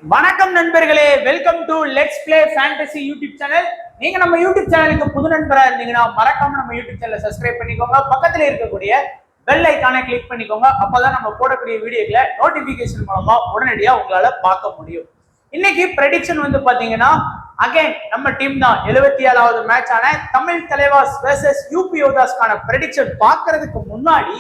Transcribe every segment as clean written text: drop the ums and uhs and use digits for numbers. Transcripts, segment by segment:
வணக்கம் நண்பர்களே, welcome to let's play fantasy YouTube channel. நீங்க நம்ம யூடியூப் சேனலுக்கு புது நண்பரா இருந்தீங்கன்னா மறக்காம நம்ம யூடியூப் சேனலை சப்ஸ்கிரைப் பண்ணிக்கோங்க. பக்கத்துல இருக்கக்கூடிய பெல் ஐக்கானை கிளிக் பண்ணிக்கோங்க. அப்பதான் நம்ம போடக்கூடிய வீடியோக்களை நோட்டிபிகேஷன் மூலமா உடனடியா உங்களால பார்க்க முடியும். இன்னைக்கு ப்ரெடிக்ஷன் வந்து பாத்தீங்கன்னா அகைன் நம்ம டீம் தான் 77வது மேட்ச் ஆன தமிழ் தலைவாஸ் வெர்சஸ் யூபி யோதாஸ்கான ப்ரெடிக்ஷன் பார்க்கறதுக்கு முன்னாடி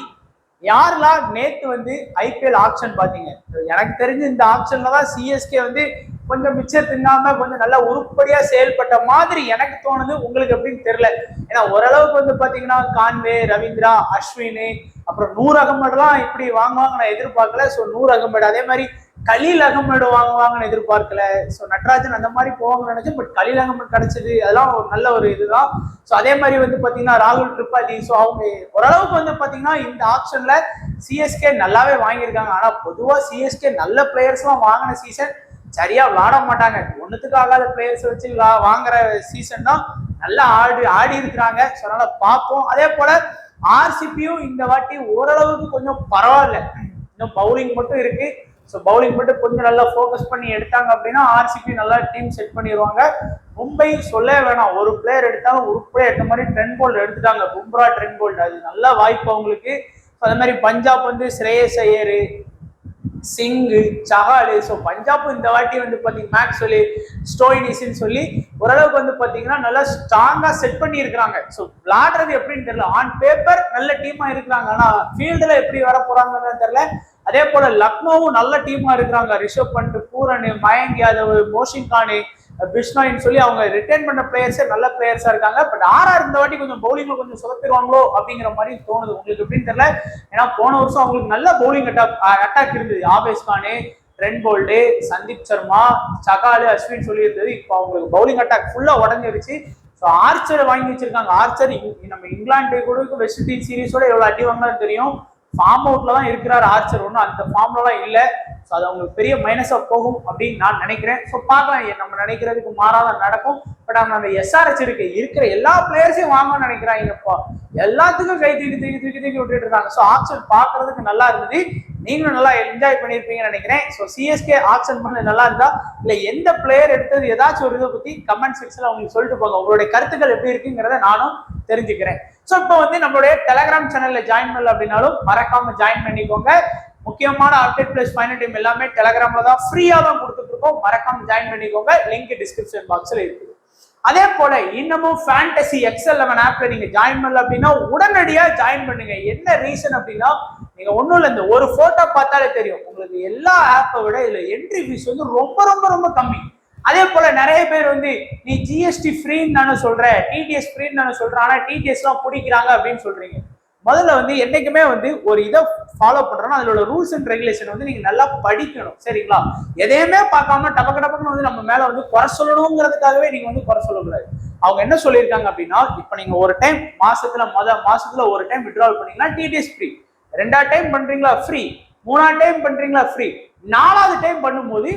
யாரெல்லாம் நேத்து வந்து ஐபிஎல் ஆக்ஷன் பாத்தீங்க? எனக்கு தெரிஞ்சு இந்த ஆக்ஷன்ல தான் சிஎஸ்கே வந்து கொஞ்சம் மிச்சம் தின்னாம கொஞ்சம் நல்லா உருப்படியா செயல்பட்ட மாதிரி எனக்கு தோணுது. உங்களுக்கு எப்படின்னு தெரியல. ஏன்னா ஓரளவுக்கு வந்து பாத்தீங்கன்னா கான்வே, ரவீந்திரா, அஸ்வின், அப்புறம் நூர் அகமதுலாம் இப்படி வாங்குவாங்க நான் எதிர்பார்க்கல. ஸோ நூர் அகமது அதே மாதிரி கலீல் அகமது வாங்குவாங்கன்னு எதிர்பார்க்கல. ஸோ நட்ராஜன் அந்த மாதிரி போவாங்கன்னு நினைச்சேன். பட் கலீல் அகமது கிடைச்சது அதெல்லாம் ஒரு நல்ல ஒரு இதுதான். ஸோ அதே மாதிரி வந்து பாத்தீங்கன்னா ராகுல் திரிபாதி. ஸோ அவங்க ஓரளவுக்கு வந்து பாத்தீங்கன்னா இந்த ஆப்ஷன்ல சிஎஸ்கே நல்லாவே வாங்கியிருக்காங்க. ஆனா பொதுவா சிஎஸ்கே நல்ல பிளேயர்ஸ் எல்லாம் வாங்கின சீசன் சரியா விளாட மாட்டாங்க. ஒன்னுத்துக்கு ஆகாத பிளேயர்ஸ் வச்சு வாங்குற சீசன் தான் நல்லா ஆடி இருக்கிறாங்க. ஸோ அதனால பார்ப்போம். அதே போல ஆர்சிபியும் இந்த வாட்டி ஓரளவுக்கு கொஞ்சம் பரவாயில்ல. இன்னும் பவுலிங் மட்டும் இருக்கு. ஸோ பவுலிங் மட்டும் கொஞ்சம் நல்லா ஃபோக்கஸ் பண்ணி எடுத்தாங்க அப்படின்னா ஆர்சிபி நல்லா டீம் செட் பண்ணிடுவாங்க. மும்பை சொல்ல வேணாம், ஒரு பிளேயர் எடுத்தாலும் உருப்படியா எடுத்த மாதிரி ட்ரெண்ட் போல்ட் எடுத்துட்டாங்க. பும்ரா, ட்ரெண்ட் போல்ட் அது நல்ல வாய்ப்பு அவங்களுக்கு. அதே மாதிரி பஞ்சாப் வந்து ஸ்ரேயஸ் ஐயர், சிங்கு, சஹாலு. ஸோ பஞ்சாப் இந்த வாட்டி வந்து பார்த்தீங்கன்னா மேக்ஸ் சொல்லி ஸ்டோயினிஸ்ன்னு சொல்லி ஓரளவுக்கு வந்து பார்த்தீங்கன்னா நல்லா ஸ்ட்ராங்காக செட் பண்ணி இருக்கிறாங்க. ஸோ விளாடுறது எப்படின்னு தெரியல. ஆன் பேப்பர் நல்ல டீமா இருக்கிறாங்க, ஆனால் ஃபீல்டில் எப்படி வர போறாங்கன்னு தெரியல. அதே போல லக்னோவும் நல்ல டீமா இருக்கிறாங்க. ரிஷப் பண்ட், பூரன், மயங்க் யாதவ், மோஷின் கான், பிஷ்னாயின்னு சொல்லி அவங்க ரிட்டைன் பண்ண பிளேயர்ஸே நல்ல பிளேயர்ஸா இருக்காங்க. பட் ஆர்ஆர் இந்த வாட்டி கொஞ்சம் பவுலிங்ல கொஞ்சம் சொதப்பிடுவாங்களோ அப்படிங்கிற மாதிரி தோணுது. உங்களுக்கு எப்படின்னு தெரியல. ஏன்னா போன வருஷம் அவங்களுக்கு நல்ல பவுலிங் அட்டாக் இருந்தது. ஆவேஸ் கானு, ட்ரெண்ட் போல்ட், சந்தீப் சர்மா, சகாலு, அஸ்வின் சொல்லி இருந்தது. இப்போ அவங்களுக்கு பவுலிங் அட்டாக் ஃபுல்லா உடஞ்சிருச்சு. ஸோ ஆர்ச்சர் வாங்கி வச்சிருக்காங்க. ஆர்ச்சர் நம்ம இங்கிலாந்து கூட வெஸ்ட் இண்டீஸ் சீரீஸோட எவ்வளவு அடி வாங்கினாலும் தெரியும். ஃபார்ம் அவுட்ல தான் இருக்கிறார் ஆர்ச்சர். ஒன்றும் அந்த ஃபார்ம்லாம் இல்லை. ஸோ அது அவங்களுக்கு பெரிய மைனஸா போகும் அப்படின்னு நான் நினைக்கிறேன். ஸோ பார்க்கலாம், நம்ம நினைக்கிறதுக்கு மாறாதான் நடக்கும். பட் அவங்க அந்த எஸ்ஆர்எச் இருக்கிற எல்லா பிளேயர்ஸையும் வாங்கணும்னு நினைக்கிறாங்கப்பா. எல்லாத்துக்கும் கை தூக்கி விட்டுட்டு இருக்காங்க. ஸோ ஆப்ஷன் பார்க்கறதுக்கு நல்லா இருந்தது. நீங்களும் நல்லா என்ஜாய் பண்ணியிருப்பீங்கன்னு நினைக்கிறேன். ஸோ சிஎஸ்கே ஆப்ஷன் பண்ண நல்லா இருந்தா இல்லை எந்த பிளேயர் எடுத்தது ஏதாச்சும் ஒரு இதை பத்தி கமெண்ட் செக்ஷன்ல உங்களுக்கு சொல்லிட்டு போங்க. உங்களுடைய கருத்துக்கள் எப்படி இருக்குங்கிறத நானும் தெரிஞ்சுக்கிறேன். ஸோ இப்போ வந்து நம்மளுடைய டெலகிராம் சேனல்ல ஜாயின் பண்ணல அப்படின்னாலும் மறக்காம ஜாயின் பண்ணிக்கோங்க. முக்கியமான அப்டேட் பிளஸ் ஃபைனல் டீம் எல்லாமே டெலகிராம்ல தான் ஃப்ரீயா தான் கொடுத்துட்டு இருக்கோம். மறக்காம ஜாயின் பண்ணிக்கோங்க. லிங்க் டிஸ்கிரிப்ஷன் பாக்ஸ்ல இருக்குது. அதே போல இன்னமும் ஃபேண்டசி XL11 ஆப்ல நீங்க ஜாயின் பண்ணல அப்படின்னா உடனடியா ஜாயின் பண்ணுங்க. என்ன ரீசன் அப்படின்னா நீங்க ஒண்ணும் இல்லை, இந்த ஒரு போட்டோ பார்த்தாலே தெரியும் உங்களுக்கு எல்லா ஆப்பை விட இதுல என்ட்ரி ஃபீஸ் வந்து ரொம்ப ரொம்ப ரொம்ப கம்மி. அதே போல நிறைய பேர் வந்து நீ ஜிஎஸ்டி ஃப்ரீன்னு தானே சொல்ற, டிடிஎஸ் ஃப்ரீன்னு தானே சொல்ற, ஆனா டிடிஎஸ் எல்லாம் பிடிக்கிறாங்க அப்படின்னு சொல்றீங்க. முதல்ல வந்து என்னைக்குமே வந்து ஒரு இதை ஃபாலோ பண்றோம்னா அதோட ரூல்ஸ் அண்ட் ரெகுலேஷன் வந்து நீங்க நல்லா படிக்கணும். சரிங்களா? எதையுமே பார்க்காம டபக்குன்னு வந்து நம்ம மேல வந்து குறை சொல்லணுங்கிறதுக்காகவே நீங்க வந்து குறை சொல்லக்கூடாது. அவங்க என்ன சொல்லியிருக்காங்க அப்படின்னா, இப்ப நீங்க ஒரு டைம் மாசத்துல ஒரு டைம் வித்ட்ராவல் பண்ணீங்கன்னா டிடிஎஸ் ஃப்ரீ, 2வது டைம் பண்றீங்களா ஃப்ரீ, 3வது டைம் பண்றீங்களா ஃப்ரீ, 4வது டைம் பண்ணும்போது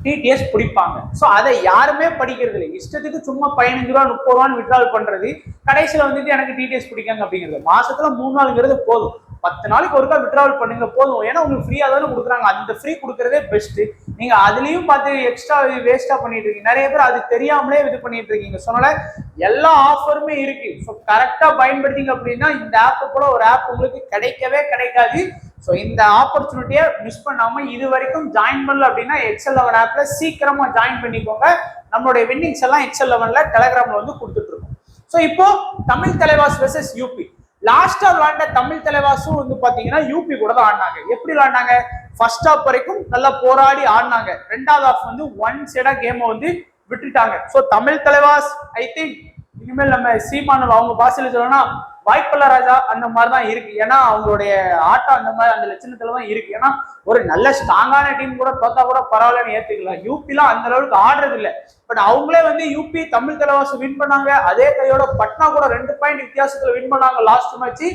டிடிஎஸ் பிடிப்பாங்க. ஸோ அதை யாருமே படிக்கிறது இல்லை. இஷ்டத்துக்கு சும்மா 15 ரூபா 30 ரூபான்னு வித்ட்ராவல் பண்றது, கடைசியில் வந்துட்டு எனக்கு டிடிஎஸ் பிடிக்காங்க அப்படிங்கிறது. மாசத்துல 3 நாளுங்கிறது போதும். 10 நாளைக்கு ஒருக்கா வித்ட்ராவல் பண்ணுங்க போதும். ஏன்னா உங்களுக்கு ஃப்ரீயா தானே கொடுக்குறாங்க. அந்த ஃப்ரீ கொடுக்கறதே பெஸ்ட். நீங்க அதுலயும் பார்த்து எக்ஸ்ட்ரா வேஸ்டா பண்ணிட்டு இருக்கீங்க. நிறைய பேர் அது தெரியாமலே இது பண்ணிட்டு இருக்கீங்க. சொன்னால எல்லா ஆஃபருமே இருக்கு. ஸோ கரெக்டா பயன்படுத்திங்க அப்படின்னா இந்த ஆப் கூட ஒரு ஆப் உங்களுக்கு கிடைக்கவே கிடைக்காது. ஸோ இந்த ஆப்பர்ச்சுனிட்டியை மிஸ் பண்ணாம இது வரைக்கும் ஜாயின் பண்ணல அப்படின்னா XL11 ஆப்ல சீக்கிரமா ஜாயின் பண்ணிக்கோங்க. நம்மளுடைய வின்னிங்ஸ் எல்லாம் XL11ல டெலகிராம்ல வந்து கொடுத்துட்டு இருக்கோம். ஸோ இப்போ தமிழ் தலைவாஸ் வெர்சஸ் யூபி லாஸ்டா விளையாண்ட தமிழ் தலைவாசும் வந்து பாத்தீங்கன்னா யூபி கூட தான் ஆடினாங்க. எப்படி விளையாண்டாங்க? ஃபர்ஸ்ட் ஹாஃப் வரைக்கும் நல்லா போராடி ஆடினாங்க. 2வது ஹாஃப் வந்து ஒன் சைடா கேமை வந்து விட்டுட்டாங்க. So Tamil Thalaivas I think இனிமேல் நம்ம சீமானு அவங்க பாசையில சொல்லணும்னா வாய்ப்பல்ல ராஜா அந்த மாதிரி தான் இருக்கு. ஏன்னா அவங்களுடைய ஆட்டம் அந்த மாதிரி அந்த லட்சணத்துல தான் இருக்கு. ஏன்னா ஒரு நல்ல ஸ்ட்ராங்கான டீம் கூட தோத்தா கூட பரவாயில்லன்னு ஏத்துக்கலாம். யூபிலாம் அந்த அளவுக்கு ஆடுறது இல்லை. பட் அவங்களே வந்து யூபி தமிழ் தலைவாசு வின் பண்ணாங்க. அதே கையோட பட்னா கூட 2 பாயிண்ட் வித்தியாசத்துல வின் பண்ணாங்க லாஸ்ட் மேட்ச்.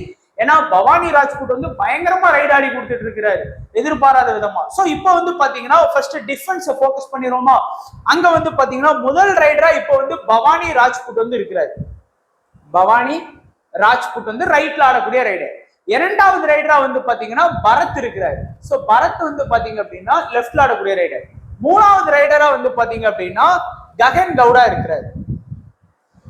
ஏன்னா பவானி ராஜ்புட் வந்து பயங்கரமா ரைட் ஆடி கொடுத்துட்டு இருக்கிறாரு எதிர்பாராத விதமா. சோ இப்போ வந்து பாத்தீங்கன்னா ஃபர்ஸ்ட் டிஃபென்ஸை ஃபோக்கஸ் பண்ணிடுவோமா? அங்க வந்து பாத்தீங்கன்னா முதல் ரைடரா இப்போ வந்து பவானி ராஜ்புட் வந்து இருக்கிறாரு. பவானி ராஜ்புட் வந்து ரைட்ல ஆடக்கூடிய ரைடர். 2வது ரைடரா வந்து பாத்தீங்கன்னா பரத் இருக்கிறாரு. சோ பரத் வந்து பாத்தீங்க அப்படின்னா லெஃப்ட்ல ஆடக்கூடிய ரைடர். மூணாவது ரைடரா வந்து பாத்தீங்க அப்படின்னா ககன் கவுடா இருக்கிறாரு.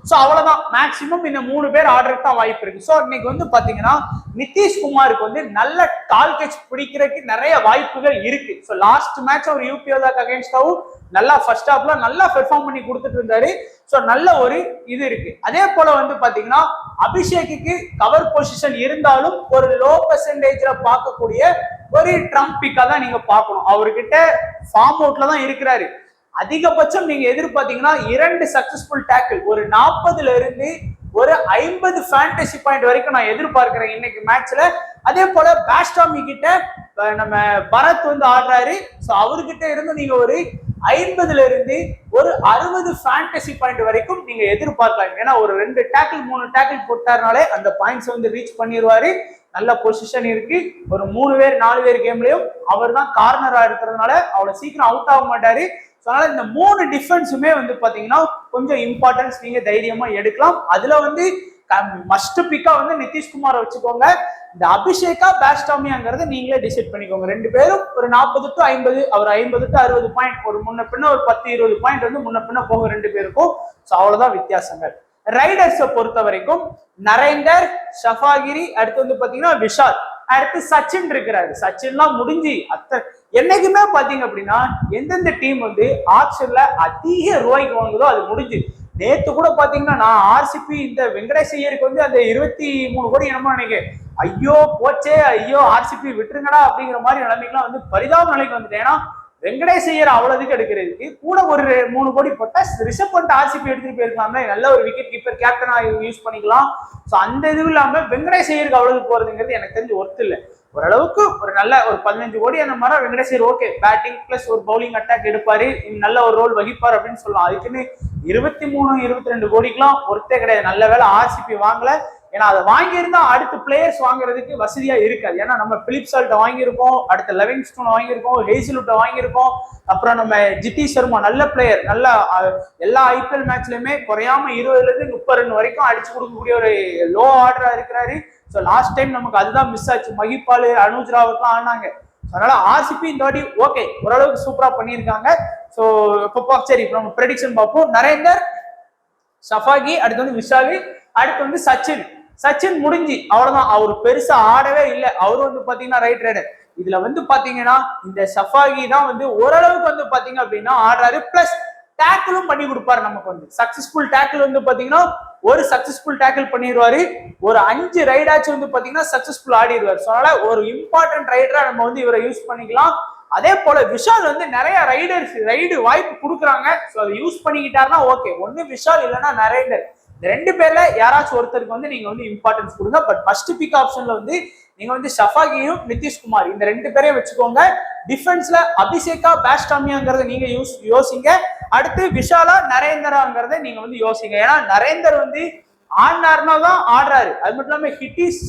சோ அவ்வளவுதான், மேக்சிமம் இந்த 3 பேர் ஆர்டருக்கு தான் வாய்ப்பு இருக்கு. சோ இன்னைக்கு வந்து பாத்தீங்கன்னா நிதிஷ்குமாருக்கு வந்து நல்ல கால் கேட்ச் பிடிக்கிறதுக்கு நிறைய வாய்ப்புகள் இருக்கு. சோ லாஸ்ட் மேட்ச் அவர் யூபியோதாக்கு அகைன்ஸ்டாவும் நல்லா ஃபர்ஸ்ட் ஹாஃப்ல நல்லா பெர்ஃபார்ம் பண்ணி கொடுத்துட்டு இருந்தாரு. சோ நல்ல ஒரு இது இருக்கு. அதே போல வந்து பாத்தீங்கன்னா அபிஷேக்கு கவர் பொசிஷன் இருந்தாலும் ஒரு லோ பெர்சன்டேஜ்ல பார்க்கக்கூடிய ஒரு ட்ரம்ப் பிக்கா தான் நீங்க பார்க்கணும். அவர்கிட்ட ஃபார்ம் அவுட்ல தான் இருக்கிறாரு. அதிகபட்சம் நீங்க எதிர்பார்த்தீங்கன்னா 2 சக்சஸ்ஃபுல் டேக்கிள், ஒரு 40ல இருந்து ஒரு 50 ஃபேண்டசி பாயிண்ட் வரைக்கும் நான் எதிர்பார்க்கிறேன் இன்னைக்கு மேட்ச்ல. அதே போல பேஸ்டாமி கிட்ட நம்ம பரத் வந்து ஆடுறாரு. சோ அவர்கிட்ட இருந்து நீங்க ஒரு 50ல இருந்து ஒரு 60 ஃபேண்டசி பாயிண்ட் வரைக்கும் நீங்க எதிர்பார்க்கலாம். ஏன்னா ஒரு 2 டேக்கிள் 3 டேக்கிள் போட்டாருனாலே அந்த பாயிண்ட்ஸ் வந்து ரீச் பண்ணிடுவாரு. நல்ல பொசிஷன் இருக்கு. ஒரு 3 பேர் 4 பேர் கேம்லயும் அவர் தான் கார்னரா இருக்கிறதுனால அவ்வளவு சீக்கிரம் அவுட் ஆக மாட்டாரு. அதனால இந்த 3 டிஃபென்ஸுமே வந்து பாத்தீங்கன்னா கொஞ்சம் இம்பார்ட்டன்ஸ் நீங்க தைரியமா எடுக்கலாம். அதுல வந்து மஸ்ட் பிக்கா வந்து நிதிஷ்குமாரை வச்சுக்கோங்க. இந்த அபிஷேகா பேஸ்டாமியாங்கிறத நீங்களே டிசைட் பண்ணிக்கோங்க. 2 பேரும் ஒரு 40 to 50, அவர் 50 to 60 பாயிண்ட், ஒரு முன்ன பின்ன ஒரு 10-20 பாயிண்ட் வந்து முன்ன பின்ன போக 2 பேருக்கும். ஸோ அவ்வளவுதான் வித்தியாசங்கள். ரைடர்ஸை பொறுத்த வரைக்கும் நரேந்தர், ஷஃபாகிரி, அடுத்து வந்து பாத்தீங்கன்னா விஷால், அடுத்து சச்சின் இருக்கிறாரு. சச்சின்லாம் முடிஞ்சு என்னைக்குமே பாத்தீங்க அப்படின்னா எந்தெந்த டீம் வந்து ஆப்ஷன்ல அதிக ரூபாய்க்கு வாங்குதோ அது முடிஞ்சு. நேத்து கூட பாத்தீங்கன்னா நான் ஆர்சிபி இந்த வெங்கடேஷ் ஐயருக்கு வந்து அந்த 23 கோடி என்னமோ நினைக்கிறேன். ஐயோ போச்சே, ஐயோ ஆர்சிபி விட்டுருங்கடா அப்படிங்கிற மாதிரி நிலைமைக்குலாம் வந்து பரிதாப நிலைக்கு வந்துட்டேன். ஏன்னா வெங்கடேஷ் ஐயர் அவ்வளவுக்கு எடுக்கிறதுக்கு கூட ஒரு 3 கோடி போட்டா ரிஷப் பண்ட் ஆர்சிபி எடுத்துட்டு போயிருக்கலாம். நல்ல ஒரு விக்கெட் கீப்பர் கேப்டனா யூஸ் பண்ணிக்கலாம். ஸோ அந்த இது இல்லாம வெங்கடேஷ் ஐயருக்கு அவ்வளவு போறதுங்கிறது எனக்கு தெரிஞ்சு ஒர்த்து இல்லை. ஓரளவுக்கு ஒரு நல்ல ஒரு 15 கோடி அந்த மாதிரி Venkatesh Iyer okay, batting plus ஒரு பவுலிங் அட்டாக் எடுப்பாரு, நல்ல ஒரு ரோல் வகிப்பார் அப்படின்னு சொல்லலாம். அதுக்குன்னு 23-22 கோடிக்கெல்லாம் ஒருத்தே கிடையாது. நல்ல வேலை ஆர்சிபி வாங்கல. ஏன்னா அதை வாங்கியிருந்தா அடுத்த பிளேயர்ஸ் வாங்குறதுக்கு வசதியா இருக்காது. ஏன்னா நம்ம பிலிப் சால்ட்டை வாங்கியிருக்கோம், அடுத்த லிவிங்ஸ்டோன் வாங்கியிருக்கோம், ஹேசிலுட்டை வாங்கியிருக்கோம், அப்புறம் நம்ம ஜித்தி சர்மா நல்ல பிளேயர், நல்ல எல்லா ஐபிஎல் மேட்ச்லயுமே குறையாம 20ல இருந்து 30 ரன் வரைக்கும் அடிச்சு கொடுக்கக்கூடிய ஒரு லோ ஆர்டரா இருக்கிறாரு. ஸோ லாஸ்ட் டைம் நமக்கு அதுதான் மிஸ் ஆச்சு. மகிபால், அனுஜ் ராவத்லாம் ஆனாங்க. அதனால ஆர்சிபி இந்த வாட்டி ஓகே ஓரளவுக்கு சூப்பரா பண்ணியிருக்காங்க. ஸோ இப்போ சரி இப்போ நம்ம ப்ரெடிக்ஷன் பார்ப்போம். நரேந்தர், ஷஃபாகி, அடுத்து வந்து விஷால், அடுத்து வந்து சச்சின். சச்சின் முடிஞ்சு அவ்வளவுதான், அவர் பெருசா ஆடவே இல்லை. அவரு வந்து பாத்தீங்கன்னா ரைட் ரைடர். இதுல வந்து பாத்தீங்கன்னா இந்த ஷஃபாகி தான் வந்து ஓரளவுக்கு வந்து பாத்தீங்க அப்படின்னா ஆடுறாரு. பிளஸ் டேக்கிளும் பண்ணி கொடுப்பாரு. நமக்கு வந்து சக்சஸ்ஃபுல் டேக்கிள் வந்து பாத்தீங்கன்னா ஒரு சக்சஸ்ஃபுல் டேக்கிள் பண்ணிடுவாரு. ஒரு 5 ரைடாச்சும் வந்து பாத்தீங்கன்னா சக்சஸ்ஃபுல் ஆடிடுவாரு. ஸோ அதனால ஒரு இம்பார்ட்டன்ட் ரைடரா நம்ம வந்து இவரை யூஸ் பண்ணிக்கலாம். அதே போல விஷால் வந்து நிறைய ரைடு வாய்ப்பு கொடுக்குறாங்க. ஸோ அதை யூஸ் பண்ணிக்கிட்டாருன்னா ஓகே. ஒன்னு விஷால் இல்லைன்னா நரேந்தர், இந்த 2 பேர்ல யாராச்சும் ஒருத்தருக்கு வந்து நீங்க வந்து இம்பார்ட்டன்ஸ் கொடுங்க. பட் ஃபர்ஸ்ட் பிக் ஆப்ஷன்ல வந்து நீங்க வந்து ஷஃபாகியும் நிதிஷ்குமார் இந்த 2 பேரையும் வச்சுக்கோங்க. டிஃபென்ஸ்ல அபிஷேகா பேஸ்டாமியாங்கிறத நீங்க யோசிங்க. அடுத்து விஷாலா நரேந்தராங்கிறத நீங்க வந்து யோசிங்க. ஏன்னா நரேந்தர் வந்து ஆடினாருன்னா தான் ஆடுறாரு. அது மட்டும் இல்லாம ஹிட்டிஸ்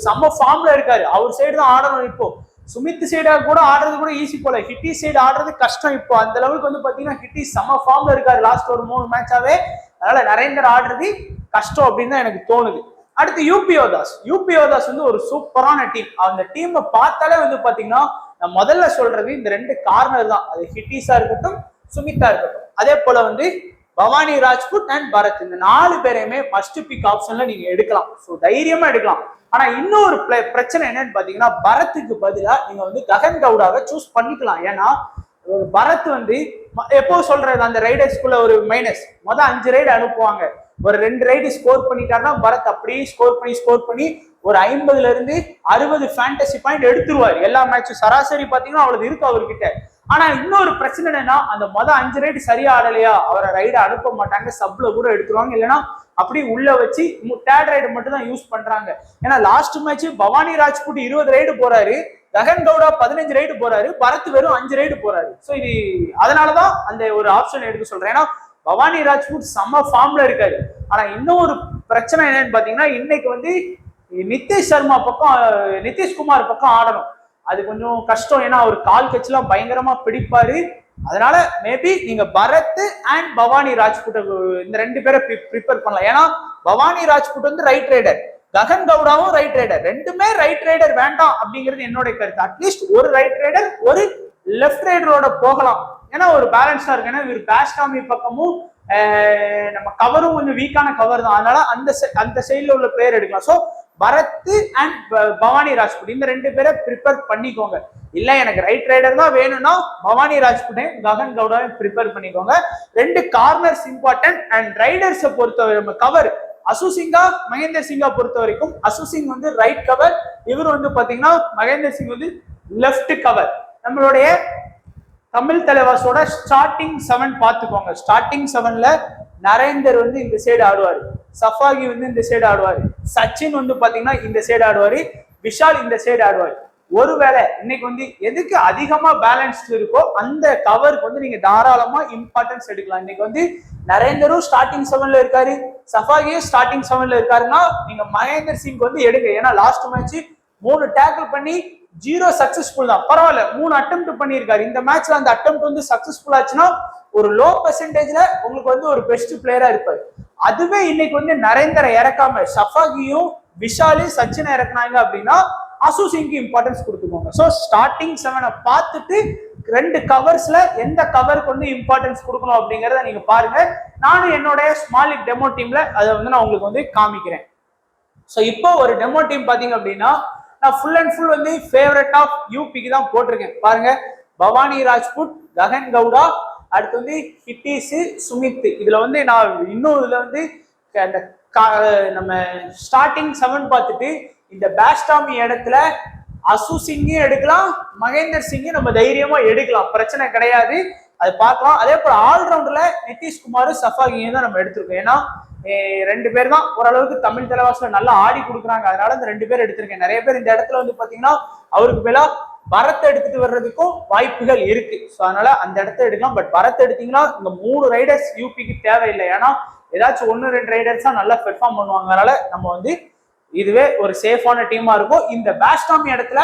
செம்ம ஃபார்ம்ல இருக்காரு. அவர் சைடு தான் ஆடணும். இப்போ சுமித் சைடா கூட ஆடுறது கூட ஈஸி போல, ஹிட்டி சைடு ஆடுறது கஷ்டம். இப்போ அந்த லெவலுக்கு வந்து பாத்தீங்கன்னா ஹிட்டி செம்ம ஃபார்ம்ல இருக்காரு லாஸ்ட் ஒரு 3 மேட்சாவே. அதனால நரேந்தர் ஆடுறது கஷ்டம் அப்படின்னு தான் எனக்கு தோணுது. அடுத்து யூபியோதாஸ் வந்து ஒரு சூப்பரான டீம். அந்த டீமை பார்த்தாலே வந்து பாத்தீங்கன்னா நான் முதல்ல சொல்றது இந்த 2 கார்னர் தான். அது ஹிட்டிஸா இருக்கட்டும், சுமித்தா இருக்கட்டும், அதே போல வந்து பவானி ராஜ்புட் அண்ட் பரத், இந்த 4 பேரையுமே ஃபர்ஸ்ட் பிக் ஆப்ஷன்ல நீங்க எடுக்கலாம். ஸோ தைரியமா எடுக்கலாம். ஆனா இன்னொரு பிரச்சனை என்னன்னு பாத்தீங்கன்னா பரத்துக்கு பதிலா நீங்க வந்து ககன் கவுடாவை சூஸ் பண்ணிக்கலாம். ஏன்னா பரத் வந்து எப்போ சொல்றது அந்த ரைடர்ஸ்குள்ள ஒரு மைனஸ், 5 ரைடு அனுப்புவாங்க, ஒரு 2 ரைடு ஸ்கோர் பண்ணிட்டாருன்னா பரத் அப்படியே ஸ்கோர் பண்ணி ஒரு 50ல இருந்து 60 ஃபேண்டசி பாயிண்ட் எடுத்துருவாரு எல்லா மேட்சும். சராசரி பாத்தீங்கன்னா அவ்வளவு இருக்கு அவர்கிட்ட. ஆனா இன்னொரு பிரச்சனை என்னன்னா அந்த 5 ரைடு சரியா ஆடலையா அவரை ரைடு அனுப்ப மாட்டாங்க, சப்ல கூட எடுத்துருவாங்க. இல்லைன்னா அப்படி உள்ள வச்சு தேர்ட் ரைடு மட்டும் தான் யூஸ் பண்றாங்க. ஏன்னா last match Bhawani Rajput 20 raid போறாரு, ககன் கவுடா 15 ரைடு போறாரு, பரத் வெறும் 5 ரைடு போறாரு. ஸோ இது அதனாலதான் அந்த ஒரு ஆப்ஷன் எடுக்க சொல்றேன். ஏன்னா பவானி ராஜ்புட் செம்ம ஃபார்ம்ல இருக்காரு. ஆனா இன்னொரு பிரச்சனை என்னன்னு பாத்தீங்கன்னா இன்னைக்கு வந்து நிதிஷ்குமார் பக்கம் ஆடணும். அது கொஞ்சம் கஷ்டம். ஏன்னா அவர் கால் கட்சிலாம் பயங்கரமா பிடிப்பாரு. அதனால மேபி நீங்க பரத் அண்ட் பவானி ராஜ்புட் இந்த 2 பேரை ப்ரிப்பேர் பண்ணலாம். ஏன்னா பவானி ராஜ்புட் வந்து ரைட் ரைடர், ககன் கவுடாவும் ரைட் ரைடர். 2மே ரைட் ரைடர் வேண்டாம் அப்படிங்கிறது என்னோட கருத்து. அட்லீஸ்ட் ஒரு ரைட் ரைடர் ஒரு லெஃப்ட் ரைடரோட போகலாம். ஏன்னா ஒரு பேலன்ஸா இருக்கு. ஏன்னா இவர் பேஸ்டாமி பக்கமும் நம்ம கவரும் கொஞ்சம் வீக்கான கவர் தான், அதனால அந்த சைட்ல உள்ள பிளேயர் எடுக்கலாம். ஸோ பரத் அண்ட் பவானி ராஜ்புட் இந்த ரெண்டு பேரை ப்ரிப்பேர் பண்ணிக்கோங்க. இல்ல எனக்கு ரைட் ரைடர் தான் வேணும்னா பவானி ராஜ்புட்டையும் ககன் கவுடாவையும் ப்ரிப்பேர் பண்ணிக்கோங்க. ரெண்டு கார்னர்ஸ் இம்பார்ட்டன்ட். அண்ட் ரைடர்ஸை பொறுத்தவரை நம்ம கவர் அசு சிங்கா மகேந்தர் சிங்கா பொறுத்த வரைக்கும் அசு சிங் வந்து ரைட் கவர், இவர் வந்து பாத்தீங்கன்னா மகேந்தர் சிங் வந்து லெஃப்ட் கவர். நம்மளுடைய தமிழ் தலைவாசோட ஸ்டார்டிங் 7 பார்த்துக்கோங்க. ஸ்டார்டிங் 7ல நரேந்தர் வந்து இந்த சைடு ஆடுவாரு, சஃபாகி வந்து இந்த சைடு ஆடுவாரு, சச்சின் வந்து பாத்தீங்கன்னா இந்த சைடு ஆடுவாரு, விஷால் இந்த சைடு ஆடுவாரு. ஒருவேளை இன்னைக்கு வந்து எதுக்கு அதிகமா பேலன்ஸ் இருக்கோ அந்த கவருக்கு வந்து நீங்க தாராளமா இம்பார்ட்டன்ஸ் எடுக்கலாம். இன்னைக்கு வந்து நரேந்தரும் ஸ்டார்டிங் 7ல இருக்காரு, சஃபாகியும் ஸ்டார்டிங் 7ல இருக்காருன்னா நீங்க மகேந்தர் சிங் வந்து எடுங்க. ஏன்னா லாஸ்ட் மேட்ச் 3 டேக்கிள் பண்ணி 0 சக்சஸ்ஃபுல் தான், பரவாயில்ல 3 அட்டெம்ப்ட் பண்ணியிருக்காரு. இந்த மேட்ச்ல அந்த அட்டெம்ப்ட் வந்து சக்சஸ்ஃபுல் ஆச்சுன்னா ஒரு லோ பெர்சன்டேஜ்ல உங்களுக்கு வந்து ஒரு பெஸ்ட் பிளேயரா இருப்பாரு. அதுவே இன்னைக்கு வந்து நரேந்தரை இறக்காம சஃபாகியும் விஷாலையும் சச்சினை இறக்குனாங்க அப்படின்னா அசு சிங்க்கு இம்பார்ட்டன்ஸ் கொடுத்துக்கோங்க. ஸோ ஸ்டார்டிங் 7 பார்த்துட்டு 2 கவர்ஸ்ல எந்த கவருக்கு வந்து இம்பார்ட்டன்ஸ் கொடுக்கணும் அப்படிங்கறத நீங்க பாருங்க. நானும் என்னோட ஸ்மால் லீக் டெமோ டீம்ல அதை வந்து நான் உங்களுக்கு வந்து காமிக்கிறேன். ஸோ இப்போ ஒரு டெமோ டீம் பாத்தீங்க அப்படின்னா நான் ஃபுல் அண்ட் ஃபுல் வந்து ஃபேவரட் ஆஃப் யூபிக்கு தான் போட்டிருக்கேன். பாருங்க, பவானி ராஜ்புட், ககன் கவுடா, அடுத்து வந்து ஹிட்டிஸ், சுமித். இதுல வந்து நான் இன்னும் இதுல வந்து அந்த நம்ம ஸ்டார்டிங் 7 பார்த்துட்டு இந்த பேஸ்டாமி இடத்துல அசு சிங்கையும் எடுக்கலாம், மகேந்தர் சிங்கையும் நம்ம தைரியமா எடுக்கலாம், பிரச்சனை கிடையாது, அது பார்க்கலாம். அதே போல ஆல்ரவுண்டர்ல நிதிஷ்குமார் சஃபாகியும் தான் நம்ம எடுத்திருக்கோம். ஏன்னா 2 பேர் தான் ஓரளவுக்கு தமிழ் தலைவாசல நல்லா ஆடி கொடுக்குறாங்க, அதனால இந்த 2 பேர் எடுத்திருக்கேன். நிறைய பேர் இந்த இடத்துல வந்து பாத்தீங்கன்னா அவருக்கு மேல பரத்தை எடுத்துட்டு வர்றதுக்கும் வாய்ப்புகள் இருக்கு. ஸோ அதனால அந்த இடத்த எடுக்கலாம். பட் பரத்தை எடுத்தீங்கன்னா இந்த 3 ரைடர்ஸ் யூபிக்கு தேவையில்லை. ஏன்னா ஏதாச்சும் 1-2 ரைடர்ஸ் தான் நல்லா பெர்ஃபார்ம் பண்ணுவாங்க. அதனால நம்ம வந்து இதுவே ஒரு சேஃபான டீமா இருக்கும். இந்த பேஸ்டாமி இடத்துல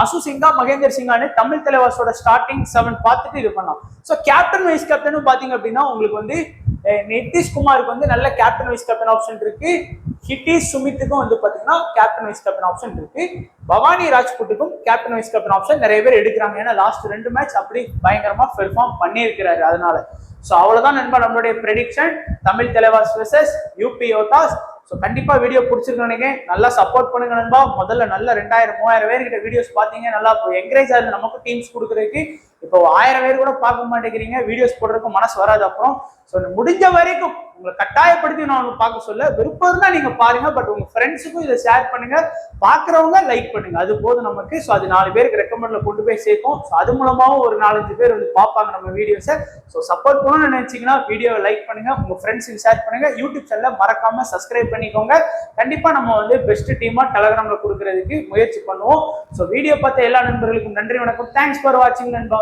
அசு சிங்கா, மகேந்தர் சிங்கான்னு தமிழ் தலைவாசோட ஸ்டார்டிங் 7 பார்த்துட்டு இது பண்ணலாம். ஸோ கேப்டன் வைஸ் கேப்டன் பாத்தீங்க அப்படின்னா உங்களுக்கு வந்து நிதிஷ்குமாருக்கு வந்து நல்ல கேப்டன் வைஸ் கேப்டன் ஆப்ஷன் இருக்கு, ஹிட்டிஸ் சுமித்துக்கும் வந்து பாத்தீங்கன்னா கேப்டன் வைஸ் கேப்டன் ஆப்ஷன் இருக்கு, பவானி ராஜ்புட்டுக்கும் கேப்டன் வைஸ் கேப்டன் ஆப்ஷன் நிறைய பேர் எடுக்கிறாங்க. ஏன்னா லாஸ்ட் 2 மேட்ச் அப்படி பயங்கரமா பெர்ஃபார்ம் பண்ணியிருக்கிறாரு. அதனால ஸோ அவ்வளவுதான் நண்பா நம்மளுடைய prediction Tamil Thalaivas versus UP Yoddhas. So கண்டிப்பா வீடியோ பிடிச்சிருக்கேன் நினைக்கிறேன். நல்லா சப்போர்ட் பண்ணுங்க நண்பா. முதல்ல நல்ல 2000-3000 பேர்கிட்ட வீடியோஸ் பாத்தீங்க, நல்லா என்கரேஜ் ஆகுது நமக்கு டீம்ஸ் கொடுக்குறதுக்கு. இப்போ 1000 பேர் கூட பார்க்க மாட்டேங்கிறீங்க, வீடியோஸ் போடுறதுக்கு மனசு வராது. அப்புறம் ஸோ முடிஞ்ச வரைக்கும் உங்களை கட்டாயப்படுத்தி நான் பார்க்க சொல்ல, விருப்பம் இருந்தா நீங்க பாருங்க, பட் உங்க ஃப்ரெண்ட்ஸுக்கும் இதை ஷேர் பண்ணுங்க, பாக்குறவங்க லைக் பண்ணுங்க, அது போதும் நமக்கு. ஸோ அது 4 பேருக்கு ரெக்கமெண்ட்ல கொண்டு போய் சேர்க்கும். ஸோ அது மூலமாவும் ஒரு 4-5 பேர் வந்து பார்ப்பாங்க நம்ம வீடியோஸை. ஸோ சப்போர்ட் பண்ணணும்னு நினைச்சீங்கன்னா வீடியோவை லைக் பண்ணுங்க, உங்க ஃப்ரெண்ட்ஸுக்கு ஷேர் பண்ணுங்க, யூடியூப் சேனலை மறக்காம சப்ஸ்கிரைப் பண்ணிக்கோங்க. கண்டிப்பா நம்ம வந்து பெஸ்ட் டீமா டெலகிராம்ல கொடுக்கறதுக்கு முயற்சி பண்ணுவோம். ஸோ வீடியோ பார்த்த எல்லா நண்பர்களுக்கும் நன்றி, வணக்கம். தேங்க்ஸ் ஃபார் வாட்சிங் நண்பா.